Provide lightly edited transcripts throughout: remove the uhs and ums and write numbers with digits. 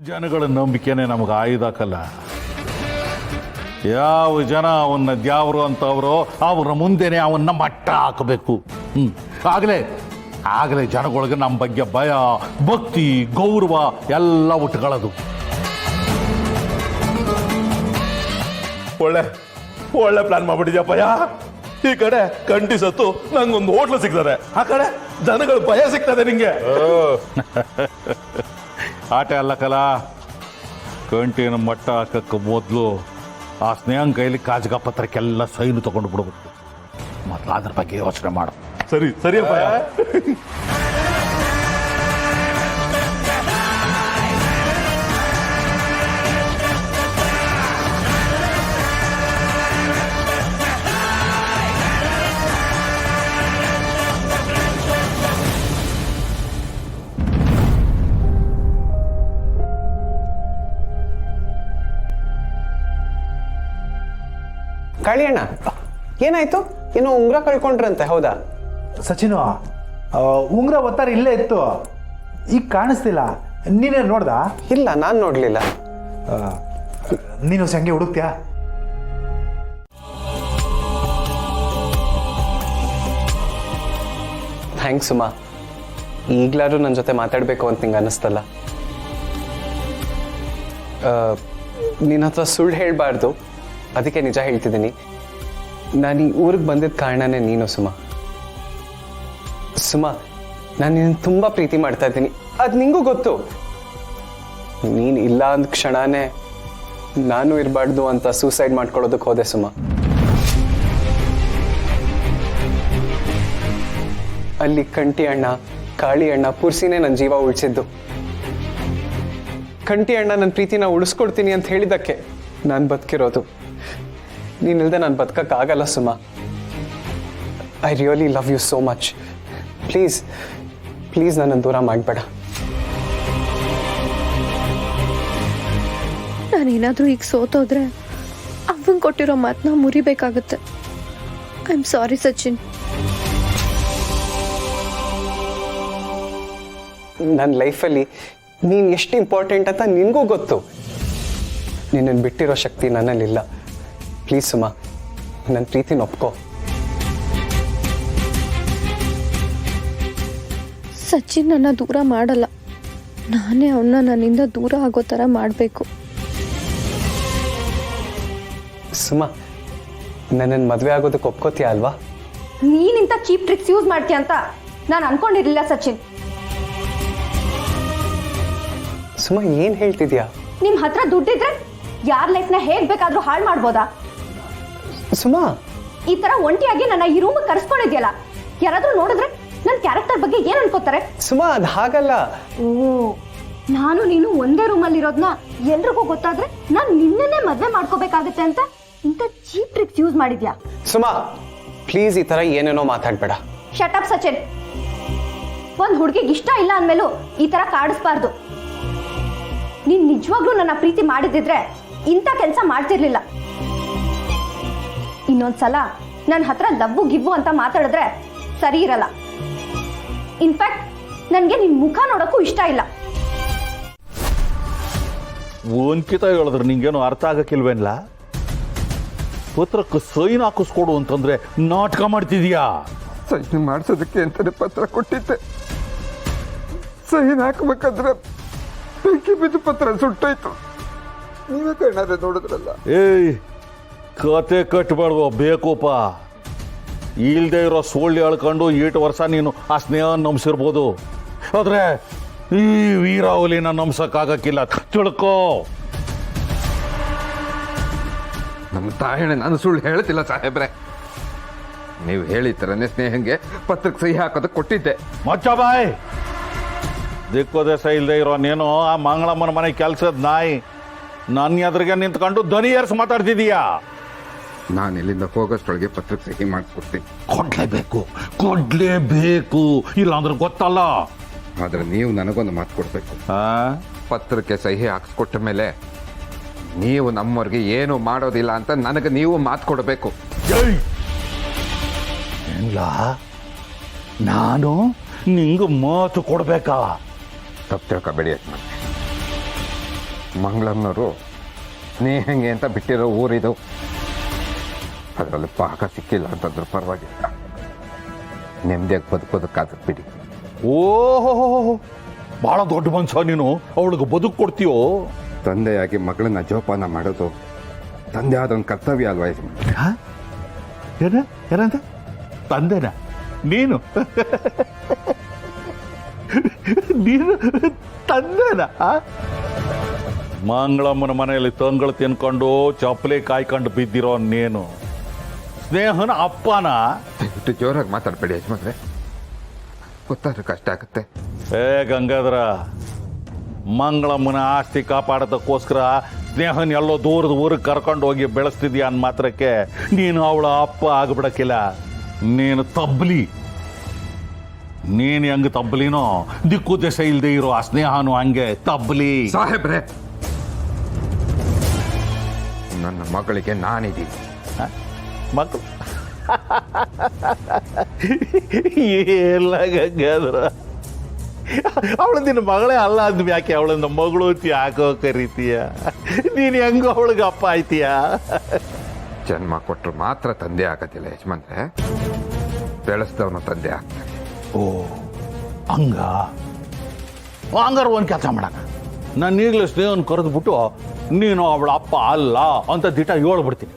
ಜನಗಳ ನಂಬಿಕೆನೇ ನಮಗೆ ಆಯುಧಕ್ಕಲ್ಲ. ಯಾವ ಜನ ಅವನ್ನ ದ್ಯಾವರು ಅಂತವ್ರೋ ಅವ್ರ ಮುಂದೆನೆ ಅವನ್ನ ಮಟ್ಟ ಹಾಕಬೇಕು. ಆಗಲೇ ಜನಗಳಿಗೆ ನಮ್ಮ ಬಗ್ಗೆ ಭಯ, ಭಕ್ತಿ, ಗೌರವ ಎಲ್ಲ ಉಟ್ಕೊಳ್ಳೋದು. ಒಳ್ಳೆ ಒಳ್ಳೆ ಪ್ಲಾನ್ ಮಾಡ್ಬಿಟ್ಟಿದ್ಯಪ್ಪಯ್ಯ. ಈ ಕಡೆ ಕಂಟಿ ಸತ್ತು ನಂಗೊಂದು ಹೋಟ್ಲು ಸಿಗ್ತದೆ, ಆ ಕಡೆ ಜನಗಳ ಭಯ ಸಿಗ್ತದೆ ನಿಂಗೆ. ಆಟ ಅಲ್ಲ ಕಲ. ಕಂಟಿನ ಮಟ್ಟ ಹಾಕಕ್ಕೆ ಮೊದಲು ಆ ಸ್ನೇಹನ್ ಕೈಲಿ ಕಾಜಗ ಪತ್ರಕ್ಕೆಲ್ಲ ಸೈನು ತಗೊಂಡು ಬಿಡ್ಬೇಕು. ಮೊದಲು ಅದ್ರ ಬಗ್ಗೆ ಯೋಚನೆ ಮಾಡು. ಸರಿ ಸರಿಯಪ್ಪಯ್ಯ. ಕಾಳಿಯಣ್ಣ, ಏನಾಯ್ತು? ಇನ್ನು ಉಂಗ್ರ ಕಳ್ಕೊಂಡ್ರಂತೆ, ಹೌದಾ? ಸಚಿನು, ಉಂಗ್ರ ಒತ್ತಾರೆ ಇಲ್ಲೇ ಇತ್ತು, ಈಗ ಕಾಣಿಸ್ತಿಲ್ಲ. ನೀನೇ ನೋಡ್ದ? ಇಲ್ಲ, ನಾನು ನೋಡ್ಲಿಲ್ಲ. ನೀನು ಸಂಗೆ ಹುಡುಕ್ತ್ಯಾ? ಥ್ಯಾಂಕ್ಸ್ ಸುಮಾ. ಈಗ್ಲಾದ್ರೂ ನನ್ನ ಜೊತೆ ಮಾತಾಡಬೇಕು ಅಂತ ನಿಂಗೆ ಅನ್ನಿಸ್ತಲ್ಲ. ನಿನ್ನ ಹತ್ರ ಸುಳ್ಳು ಹೇಳಬಾರ್ದು, ಅದಕ್ಕೆ ನಿಜ ಹೇಳ್ತಿದ್ದೀನಿ. ನಾನು ಈ ಊರಿಗೆ ಬಂದಿದ್ದ ಕಾರಣನೇ ನೀನು ಸುಮಾ. ನಾನು ನಿನ್ನ ತುಂಬ ಪ್ರೀತಿ ಮಾಡ್ತಾ ಇದ್ದೀನಿ, ಅದು ನಿಂಗೂ ಗೊತ್ತು. ನೀನು ಇಲ್ಲ ಅಂದ ಕ್ಷಣನೇ ನಾನು ಇರಬಾರ್ದು ಅಂತ ಸೂಸೈಡ್ ಮಾಡ್ಕೊಳ್ಳೋದಕ್ಕೆ ಹೋದೆ ಸುಮಾ. ಅಲ್ಲಿ ಕಂಟಿ ಅಣ್ಣ, ಕಾಳಿ ಅಣ್ಣ, ಪುರ್ಸಿನೇ ನನ್ನ ಜೀವ ಉಳಿಸಿದ್ದು. ಕಂಟಿ ಅಣ್ಣ ನನ್ನ ಪ್ರೀತಿನ ಉಳಿಸ್ಕೊಡ್ತೀನಿ ಅಂತ ಹೇಳಿದ್ದಕ್ಕೆ ನಾನು ಬದುಕಿರೋದು. ನೀನಿಲ್ದೆ ನಾನು ಬದುಕಕ್ಕಾಗಲ್ಲ Suma. I really love you so much. Please please ನನ್ನನ್ನು ದೂರ ಮಾಡಬೇಡ. ನಾನೇನಾದರೂ ಈಗ ಸೋತೋದ್ರೆ ಅವನ್ ಕೊಟ್ಟಿರೋ ಮಾತನ್ನ ಮುರಿಬೇಕಾಗುತ್ತೆ. I am sorry Sachin. ನನ್ನ ಲೈಫಲ್ಲಿ ನೀನು ಎಷ್ಟು ಇಂಪಾರ್ಟೆಂಟ್ ಅಂತ ನಿನಗೂ ಗೊತ್ತು. ನಿನ್ನನ್ನು ಬಿಟ್ಟಿರೋ ಶಕ್ತಿ ನನ್ನಲ್ಲಿಲ್ಲ. ಪ್ಲೀಸ್ ಸುಮಾ, ನನ್ನ ಪ್ರೀತಿನ ಒಪ್ಕೋ. ಸಚಿನ್ ನನ್ನ ದೂರ ಮಾಡಲ್ಲ, ನಾನೇ ಅವನ್ನ ನನ್ನಿಂದ ದೂರ ಆಗೋ ಥರ ಮಾಡಬೇಕು. ಸುಮಾ, ನನ್ನನ್ನು ಮದುವೆ ಆಗೋದಕ್ಕೆ ಒಪ್ಕೋತೀಯ ಅಲ್ವಾ? ನೀನಿಂತ ಚೀಪ್ ಟ್ರಿಕ್ಸ್ ಯೂಸ್ ಮಾಡ್ತೀಯ ಅಂತ ನಾನು ಅನ್ಕೊಂಡಿರ್ಲಿಲ್ಲ ಸಚಿನ್. ಸುಮಾ, ಏನು ಹೇಳ್ತಿದ್ಯಾ? ನಿಮ್ ಹತ್ರ ದುಡ್ಡಿದ್ರೆ ಯಾರ ಲೈಫ್ನ ಹೇಗ್ ಬೇಕಾದ್ರೂ ಹಾಳು ಮಾಡ್ಬೋದಾ? ಸುಮಾ, ಈ ತರ ಒಂಟಿಯಾಗಿ ನನ್ನ ಈ ರೂಮ್ ಕರ್ಸ್ಕೊಂಡಿದ್ಯಲ್ಲ, ಯಾರಾದ್ರೂ ನೋಡಿದ್ರೆ ನನ್ನ ಕ್ಯಾರೆಕ್ಟರ್ ಬಗ್ಗೆ ಏನ್ ಅನ್ಕೋತಾರೆ? ಸುಮಾ, ಅದು ಹಾಗಲ್ಲ. ಓ, ನಾನು ನೀನು ಒಂದೇ ರೂಮಲ್ಲಿ ಇರೋದ್ನ ಎಲ್ರಿಗೂ ಗೊತ್ತಾದ್ರೆ ನಾನು ನಿನ್ನೇ ಮದ್ವೆ ಮಾಡ್ಕೋಬೇಕಾಗತ್ತೆ ಅಂತ ಇಂಥ ಚೀಪ್ ಟ್ರಿಕ್ಸ್ ಯೂಸ್ ಮಾಡಿದ್ಯಾ? ಸುಮಾ, ಪ್ಲೀಸ್ ಈ ತರ ಏನೇನೋ ಮಾತಾಡ್ಬೇಡ. Shut up Sachin. ಒಂದ್ ಹುಡುಗಿಗೆ ಇಷ್ಟ ಇಲ್ಲ ಅಂದ್ಮೇಲೂ ಈ ತರ ಕಾಡಿಸ್ಬಾರ್ದು. ನೀನ್ ನಿಜವಾಗ್ಲೂ ನನ್ನ ಪ್ರೀತಿ ಮಾಡಿದಿದ್ರೆ ಇಂಥ ಕೆಲಸ ಮಾಡ್ತಿರ್ಲಿಲ್ಲ. ಇನ್ನೊಂದ್ಸಲ ನನ್ನ ಹತ್ರ ಲವ್ವು ಗಿವ್ವು ಅಂತ ಮಾತಾಡಿದ್ರೆ ಸರಿ ಇರಲ್ಲ. ಇನ್ಫ್ಯಾಕ್ಟ್ ನನ್ಗೆ ನಿನ್ ಮುಖ ನೋಡಕ್ಕೂ ಇಷ್ಟ ಇಲ್ಲ. ಒಂದ್ಕಿತ ಹೇಳಿದ್ರೆ ನಿಂಗೇನು ಅರ್ಥ ಆಗಕ್ಕಿಲ್ವೇನ್ಲ? ಪತ್ರಕ್ಕೆ ಸೈನ್ ಹಾಕಿಸ್ಕೊಡು ಅಂತಂದ್ರೆ ನಾಟಕ ಮಾಡ್ತಿದ್ಯಾ? ಸೈನ್ ಮಾಡಿಸೋದಕ್ಕೆ ಅಂತಾನೆ ಪತ್ರ ಕೊಟ್ಟಿದ್ದೆ. ಸೈನ್ ಹಾಕಬೇಕಾದ್ರೆ ಬೆಂಕಿ ಬಿದ್ದು ಪತ್ರ ಸುಟ್ಟೋಯ್ತು. ನೀವೇ ಕಣ್ಣಾರೆ ನೋಡಿದ್ರಲ್ಲ. ಏಯ್, ಕತೆ ಕಟ್ಟಬಾರ್ದು ಬೇಕೂಪ. ಇಲ್ದೇ ಇರೋ ಸೋಳ್ಳಿ ಹೇಳ್ಕೊಂಡು 8 ವರ್ಷ ನೀನು ಆ ಸ್ನೇಹ ನಂಬಿಸಿರ್ಬೋದು, ಆದ್ರೆ ಈ ವೀರಾವಲಿನ ನಂಬ್ಸಕ್ಕಾಗಕ್ಕಿಲ್ಲ, ತಿಳ್ಕೋ. ನಮ್ಮ ತಾಯಣ್ಣ ನಾನು ಸುಳ್ಳು ಹೇಳ್ತಿಲ್ಲ ಸಾಹೇಬ್ರೆ. ನೀವು ಹೇಳಿತರನೇ ಸ್ನೇಹಂಗೆ ಪತ್ರಕ್ಕೆ ಸಹಿ ಹಾಕೋದಕ್ಕೆ ಕೊಟ್ಟಿದ್ದೆ. ಮಚ್ಚ ಬಾಯ್, ದಿಕ್ಕೋದೇಶ ಇಲ್ದೇ ಇರೋ ನೀನು ಆ ಮಂಗಳಮ್ಮನ ಮನೆ ಕೆಲ್ಸದ ನಾಯಿ ನನ್ನ ಎದುರಿಗೆ ನಿಂತ್ಕೊಂಡು ಧ್ವನಿ ಏರ್ಸ್ ಮಾತಾಡ್ತಿದೀಯಾ? ನಾನು ಇಲ್ಲಿಂದ ಹೋಗೋಷ್ಟ್ರೊಳಗೆ ಪತ್ರಕ್ಕೆ ಸಹಿ ಮಾಡಿಸ್ಕೊಡ್ತೀನಿ. ಕೊಡ್ಲೇಬೇಕು, ಇಲ್ಲ ಅಂದ್ರೆ ಗೊತ್ತಲ್ಲ. ಆದ್ರೆ ನೀವು ನನಗೊಂದು ಮಾತು ಕೊಡ್ಬೇಕು. ಪತ್ರಕ್ಕೆ ಸಹಿ ಹಾಕ್ಸ್ಕೊಟ್ಟ ಮೇಲೆ ನೀವು ನಮ್ಮವ್ರಿಗೆ ಏನು ಮಾಡೋದಿಲ್ಲ ಅಂತ ನನಗೆ ನೀವು ಮಾತು ಕೊಡಬೇಕು. ಇಲ್ಲ, ನಾನು ನಿಂಗೆ ಮಾತು ಕೊಡ್ಬೇಕಾ? ತಪ್ಪು ತಿಳ್ಕೊಬೇಡಿ. ಮಂಗಳಮ್ಮನವರು ಸ್ನೇಹಂಗೆ ಅಂತ ಬಿಟ್ಟಿರೋ ಊರಿದು. ಅದರಲ್ಲಿ ಪಾಕ ಸಿಕ್ಕಿಲ್ಲ ಅಂತಂದ್ರೆ ಪರವಾಗಿಲ್ಲ, ನೆಮ್ಮದಿಯಾಗಿ ಬದುಕೋದಕ್ಕಾಗತ್ತೆ ಬಿಡಿ. ಓಹೋ, ಭಾಳ ದೊಡ್ಡ ಮನುಷ್ಯ ನೀನು. ಅವಳಿಗೆ ಬದುಕು ಕೊಡ್ತೀಯೋ? ತಂದೆಯಾಗಿ ಮಗಳನ್ನ ಜೋಪಾನ ಮಾಡೋದು ತಂದೆ ಆದೊಂದು ಕರ್ತವ್ಯ ಅಲ್ವಾ ಯಜಮಾನ್ರೆ? ಏನಂತ ತಂದೆನ ನೀನು? ನೀನು ತಂದೆನ? ಮಂಗಳಮ್ಮನ ಮನೆಯಲ್ಲಿ ತಂಗಳು ತಿನ್ಕೊಂಡು ಚಪ್ಪಲಿ ಕಾಯ್ಕೊಂಡು ಬಿದ್ದಿರೋ ನೀನು ಸ್ನೇಹನ ಅಪ್ಪನ? ದಯವಿಟ್ಟು ಜೋರಾಗಿ ಮಾತಾಡಬೇಡಿ ಯಜಮಾನ್ರೆ, ಗೊತ್ತಾದ್ರೆ ಕಷ್ಟ ಆಗುತ್ತೆ. ಗಂಗಾಧರ, ಮಂಗಳಮ್ಮನ ಆಸ್ತಿ ಕಾಪಾಡೋದಕ್ಕೋಸ್ಕರ ಸ್ನೇಹನ್ ಎಲ್ಲೋ ದೂರದ ಊರಿಗೆ ಕರ್ಕೊಂಡು ಹೋಗಿ ಬೆಳೆಸ್ತಿದ್ಯಾ ಅಂದ ಮಾತ್ರಕ್ಕೆ ನೀನು ಅವಳ ಅಪ್ಪ ಆಗ್ಬಿಡಕ್ಕಿಲ್ಲ. ನೀನು ತಬ್ಲಿ. ನೀನು ಹೆಂಗೆ ತಬ್ಲಿನೋ ದಿಕ್ಕು ದೆಸೆ ಇಲ್ಲದೆ ಇರೋ ಆ ಸ್ನೇಹನು ಹಂಗೆ ತಬ್ಲಿ. ಸಾಹೇಬ್ರೆ, ನನ್ನ ಮಗಳಿಗೆ ನಾನಿದ್ದೀನಿ. ಮಕ್ಕಳು ಎಲ್ಲ ಗಂಗಾಧರ, ಅವಳು ನಿನ್ನ ಮಗಳೇ ಅಲ್ಲ ಅಂದ್ವಿ ಯಾಕೆ ಅವಳನ್ನ ಮಗಳು ಯಾಕೋ ಕರೀತೀಯ? ನೀನು ಹೆಂಗೋ ಅವಳಿಗೆ ಅಪ್ಪ ಆಯ್ತೀಯ? ಜನ್ಮ ಕೊಟ್ಟರು ಮಾತ್ರ ತಂದೆ ಆಗತ್ತಿಲ್ಲ ಯಜಮಾನ್ರೆ, ಬೆಳೆಸ್ದವನು ತಂದೆ ಆಗ್ತಾನೆ. ಓ ಹಂಗಾರ ಒಂದು ಕೆಲಸ ಮಾಡೋಣ. ನಾನು ಈಗಲೇ ಸ್ನೇಹನ ಕರೆದ್ಬಿಟ್ಟು ನೀನು ಅವಳ ಅಪ್ಪ ಅಲ್ಲ ಅಂತ ದಿಟ ಹೇಳ್ಬಿಡ್ತೀನಿ.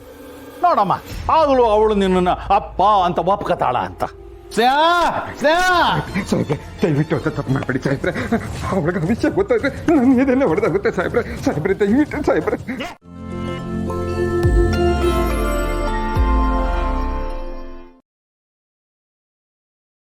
ನೋಡಮ್ಮ, ಆಗಲೂ ಅವಳು ನಿನ್ನನ್ನು ಅಪ್ಪ ಅಂತ ಒಪ್ಕತಾಳ ಅಂತ. ಸಾಹೇಬ್ರೆ, ದಯವಿಟ್ಟು ಅಂತ ತಪ್ಪು ಮಾಡಬೇಡಿ ಸಾಹೇಬ್ರೆ. ಅವಳಿಗೆ ವಿಷಯ ಗೊತ್ತಾದ್ರೆ ನನ್ನ ಇದನ್ನೇ ಹೊಡೆದಾಗುತ್ತೆ ಸಾಹೇಬ್ರೆ. ಸಾಹೇಬ್ರೆ ದಯವಿಟ್ಟು ಸಾಹೇಬ್ರೆ.